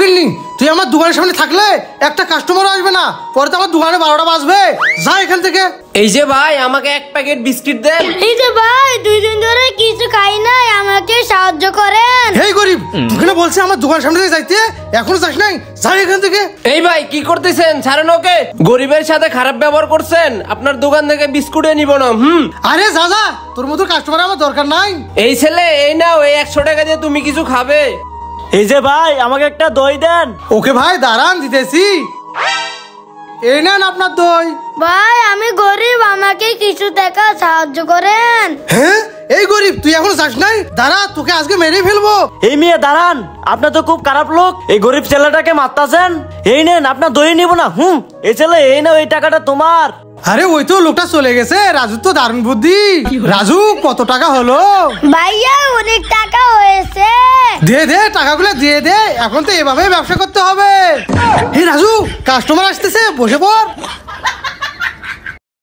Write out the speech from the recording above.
ফিরলি, তুই আমার দোকানের সামনে থাকলে একটা কাস্টমারও আসবে না, পরে তো আমার দোকানে 12টা বাজবে। যা এখান থেকে। এই যে ভাই, আমাকে এক প্যাকেট বিস্কিট দেন। এই যে ভাই, 2 দিন ধরে কিছু খাই নাই, আমাকে সাহায্য করেন। এই গরিব, তোকে না বলছি আমার দোকানের সামনে দিয়ে যাইতে, এখনো যাস নাই? যা এখান থেকে। এই ভাই, কি করতেছেন? ছাড়েন ওকে। গরিবের সাথে খারাপ ব্যবহার করছেন, আপনার দোকান থেকে বিস্কুটে নিব না। আরে যা যা, তোর মতো কাস্টমার আমার দরকার নাই। এই ছেলে, এই নাও, এই 100 টাকা দিয়ে তুমি কিছু খাবে। এই যে ভাই, আমাকে একটা দই দেন। ওকে ভাই, দাঁড়ান দিতেছি। এই নেন আপনার দই। ভাই আমি গরিব, আমাকে কিছু টাকা সাহায্য করেন। হ্যাঁ, এই গরিব, তুই এখনো যাস নাই? দাঁড়া, তোকে আজকে মেরে ফেলবো। এই মেয়ে দাঁড়ান, আপনার তো খুব খারাপ লোক, এই গরিব ছেলেটাকে মারতাছেন। এই নেন, আপনার দই নিব না। এই ছেলে, এই নাও, এই টাকাটা তোমার। আরে ওই তো লোকটা চলে গেছে। রাজু তো দারুণ বুদ্ধি। রাজু, কত টাকা হলো? ভাইয়া অনেক টাকা হয়েছে। দে দে, টাকাগুলো দিয়ে দে। এখন তো এভাবে ব্যবসা করতে হবে। হে রাজু, কাস্টমার আসতেছে, বসে পড়।